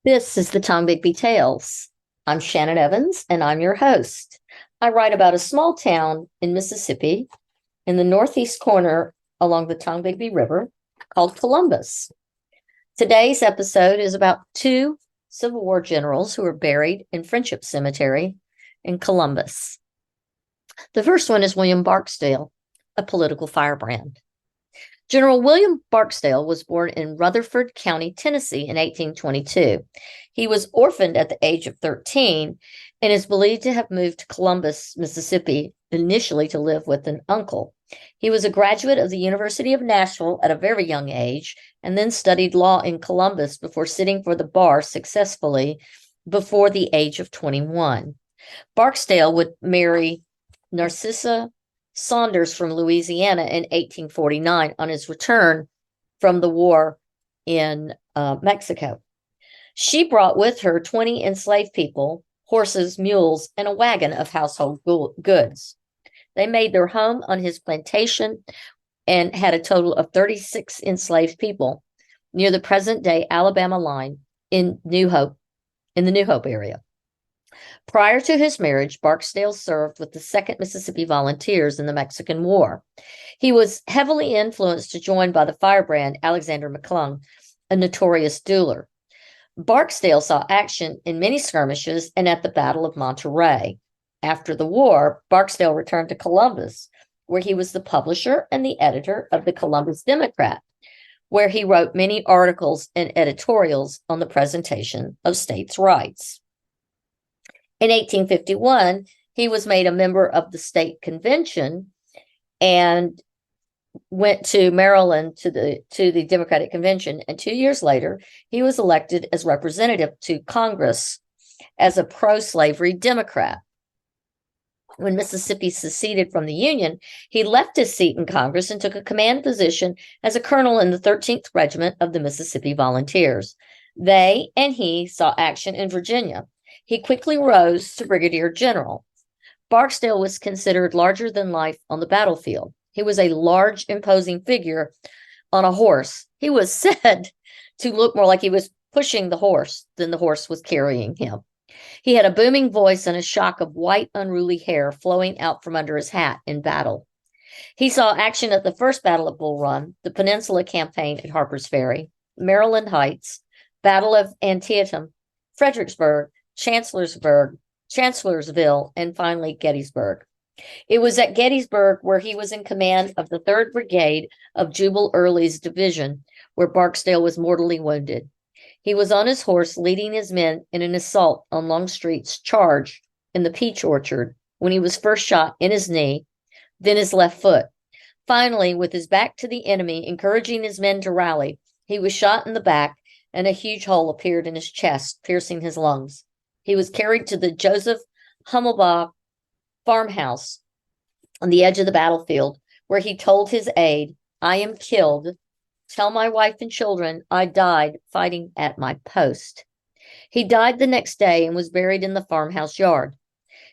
This is the Tom Bigby Tales. I'm Shannon Evans, and I'm your host. I write about a small town in Mississippi in the northeast corner along the Tom Bigby River called Columbus. Today's episode is about two Civil War generals who are buried in Friendship Cemetery in Columbus. The first one is William Barksdale, a political firebrand. General William Barksdale was born in Rutherford County, Tennessee in 1822. He was orphaned at the age of 13 and is believed to have moved to Columbus, Mississippi, initially to live with an uncle. He was a graduate of the University of Nashville at a very young age and then studied law in Columbus before sitting for the bar successfully before the age of 21. Barksdale would marry Narcissa Saunders from Louisiana in 1849 on his return from the war in Mexico. She brought with her 20 enslaved people, horses, mules, and a wagon of household goods. They made their home on his plantation and had a total of 36 enslaved people near the present-day Alabama line in the New Hope area. Prior to his marriage, Barksdale served with the 2nd Mississippi Volunteers in the Mexican War. He was heavily influenced to join by the Firebrand Alexander McClung, a notorious dueler. Barksdale saw action in many skirmishes and at the Battle of Monterey. After the war, Barksdale returned to Columbus, where he was the publisher and the editor of the Columbus Democrat, where he wrote many articles and editorials on the presentation of states' rights. In 1851, he was made a member of the state convention and went to Maryland to the Democratic Convention. And 2 years later, he was elected as representative to Congress as a pro-slavery Democrat. When Mississippi seceded from the Union, he left his seat in Congress and took a command position as a colonel in the 13th Regiment of the Mississippi Volunteers. They and he saw action in Virginia. He quickly rose to brigadier general. Barksdale was considered larger than life on the battlefield. He was a large, imposing figure on a horse. He was said to look more like he was pushing the horse than the horse was carrying him. He had a booming voice and a shock of white, unruly hair flowing out from under his hat in battle. He saw action at the First Battle of Bull Run, the Peninsula Campaign at Harper's Ferry, Maryland Heights, Battle of Antietam, Fredericksburg, Chancellorsville, and finally Gettysburg. It was at Gettysburg where he was in command of the 3rd Brigade of Jubal Early's division, where Barksdale was mortally wounded. He was on his horse leading his men in an assault on Longstreet's charge in the peach orchard when he was first shot in his knee, then his left foot. Finally, with his back to the enemy, encouraging his men to rally, he was shot in the back and a huge hole appeared in his chest, piercing his lungs. He was carried to the Joseph Hummelbach farmhouse on the edge of the battlefield, where he told his aide, "I am killed. Tell my wife and children I died fighting at my post." He died the next day and was buried in the farmhouse yard.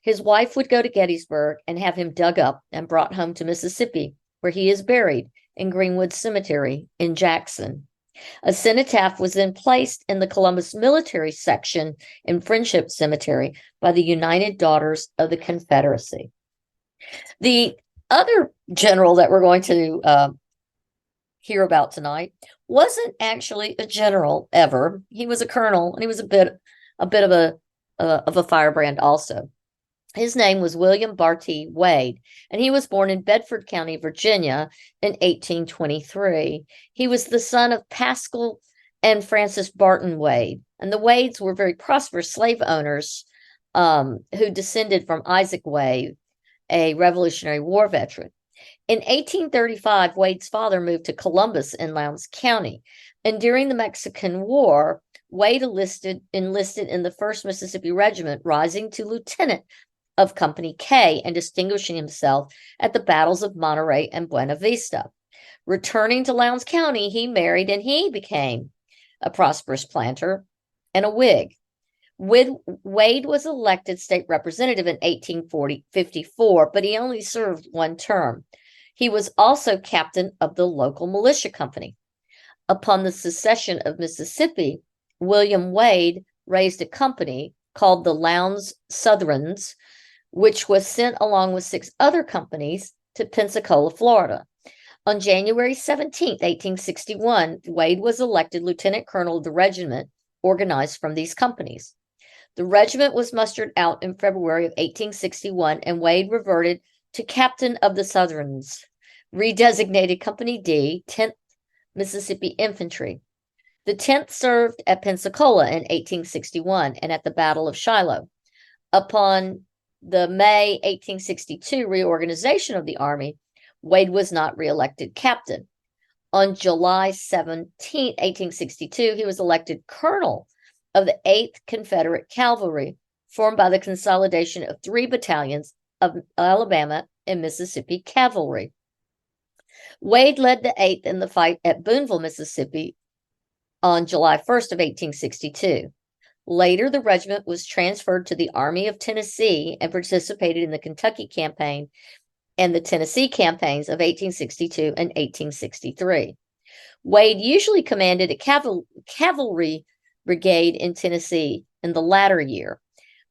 His wife would go to Gettysburg and have him dug up and brought home to Mississippi, where he is buried in Greenwood Cemetery in Jackson. A cenotaph was then placed in the Columbus Military Section in Friendship Cemetery by the United Daughters of the Confederacy. The other general that we're going to hear about tonight wasn't actually a general ever. He was a colonel, and he was a bit of a firebrand also. His name was William Bartee Wade, and he was born in Bedford County, Virginia in 1823. He was the son of Pascal and Frances Barton Wade, and the Wades were very prosperous slave owners who descended from Isaac Wade, a Revolutionary War veteran. In 1835, Wade's father moved to Columbus in Lowndes County, and during the Mexican War, Wade enlisted in the 1st Mississippi Regiment, rising to lieutenant of Company K and distinguishing himself at the battles of Monterey and Buena Vista. Returning to Lowndes County, he married and he became a prosperous planter and a Whig. Wade was elected state representative in 1854, but he only served one term. He was also captain of the local militia company. Upon the secession of Mississippi, William Wade raised a company called the Lowndes Southrons, which was sent along with 6 other companies to Pensacola, Florida. On January 17, 1861, Wade was elected lieutenant colonel of the regiment organized from these companies. The regiment was mustered out in February of 1861, and Wade reverted to captain of the Southrons, redesignated Company D, 10th Mississippi Infantry. The 10th served at Pensacola in 1861 and at the Battle of Shiloh. Upon the May 1862 reorganization of the Army, Wade was not reelected captain. On July 17, 1862, he was elected colonel of the 8th Confederate Cavalry, formed by the consolidation of 3 battalions of Alabama and Mississippi cavalry. Wade led the 8th in the fight at Booneville, Mississippi on July 1st of 1862. Later, the regiment was transferred to the Army of Tennessee and participated in the Kentucky campaign and the Tennessee campaigns of 1862 and 1863. Wade usually commanded a cavalry brigade in Tennessee in the latter year.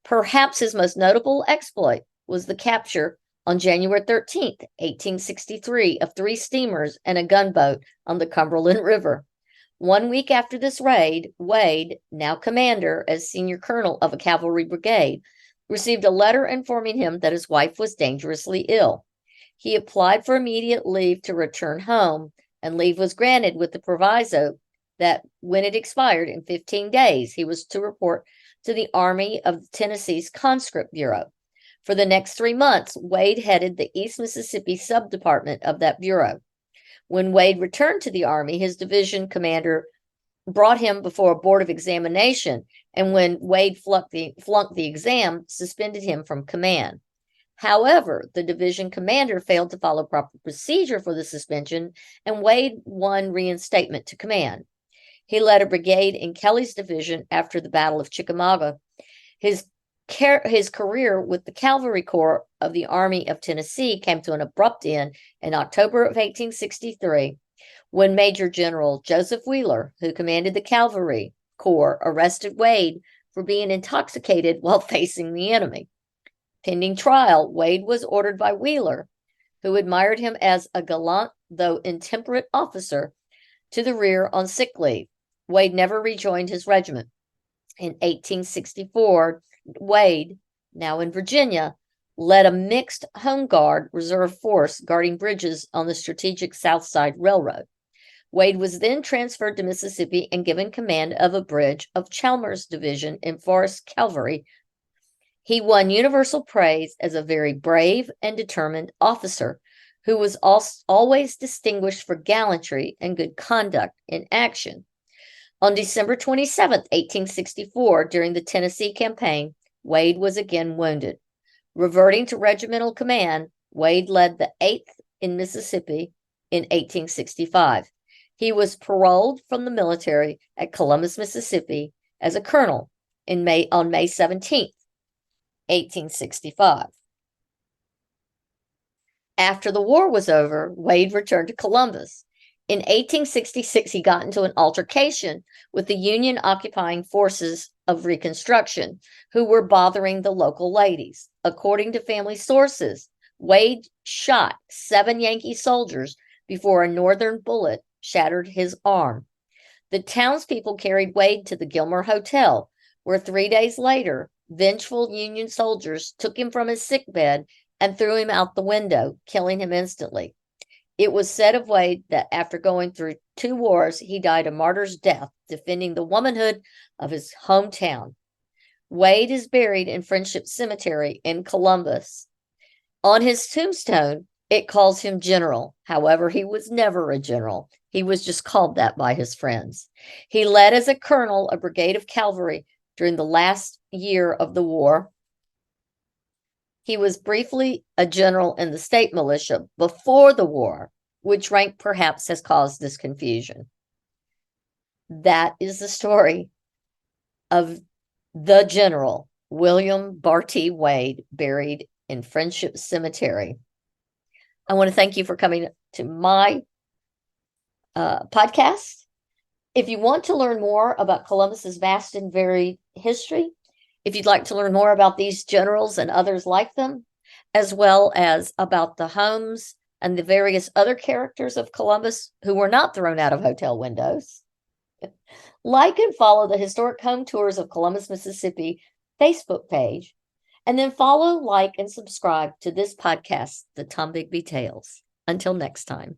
Perhaps his most notable exploit was the capture on January 13th, 1863, of 3 steamers and a gunboat on the Cumberland River. 1 week after this raid, Wade, now commander as senior colonel of a cavalry brigade, received a letter informing him that his wife was dangerously ill. He applied for immediate leave to return home, and leave was granted with the proviso that when it expired in 15 days, he was to report to the Army of Tennessee's Conscript Bureau. For the next 3 months, Wade headed the East Mississippi subdepartment of that bureau. When Wade returned to the Army, his division commander brought him before a board of examination, and when Wade flunked the exam, suspended him from command. However, the division commander failed to follow proper procedure for the suspension, and Wade won reinstatement to command. He led a brigade in Kelly's division after the Battle of Chickamauga. His career with the Cavalry Corps of the Army of Tennessee came to an abrupt end in October of 1863 when Major General Joseph Wheeler, who commanded the Cavalry Corps, arrested Wade for being intoxicated while facing the enemy. Pending trial, Wade was ordered by Wheeler, who admired him as a gallant though intemperate officer, to the rear on sick leave. Wade never rejoined his regiment. In 1864, Wade, now in Virginia, led a mixed Home Guard reserve force guarding bridges on the strategic South Side Railroad. Wade was then transferred to Mississippi and given command of a bridge of Chalmers' division in Forest Cavalry. He won universal praise as a very brave and determined officer who was always distinguished for gallantry and good conduct in action. On December 27, 1864, during the Tennessee campaign, Wade was again wounded. Reverting to regimental command, Wade led the 8th in Mississippi in 1865. He was paroled from the military at Columbus, Mississippi, as a colonel on May 17, 1865. After the war was over, Wade returned to Columbus. In 1866, he got into an altercation with the Union occupying forces of Reconstruction, who were bothering the local ladies. According to family sources, Wade shot 7 Yankee soldiers before a Northern bullet shattered his arm. The townspeople carried Wade to the Gilmer Hotel, where 3 days later, vengeful Union soldiers took him from his sickbed and threw him out the window, killing him instantly. It was said of Wade that after going through 2 wars, he died a martyr's death, defending the womanhood of his hometown. Wade is buried in Friendship Cemetery in Columbus. On his tombstone, it calls him General. However, he was never a general. He was just called that by his friends. He led as a colonel a brigade of cavalry during the last year of the war. He was briefly a general in the state militia before the war, which rank perhaps has caused this confusion. That is the story of the General William Bartee Wade, buried in Friendship Cemetery. I want to thank you for coming to my podcast. If you want to learn more about Columbus's vast and varied history, if you'd like to learn more about these generals and others like them, as well as about the homes and the various other characters of Columbus who were not thrown out of hotel windows, like and follow the Historic Home Tours of Columbus, Mississippi Facebook page, and then follow, like, and subscribe to this podcast, The Tombigbee Tales. Until next time.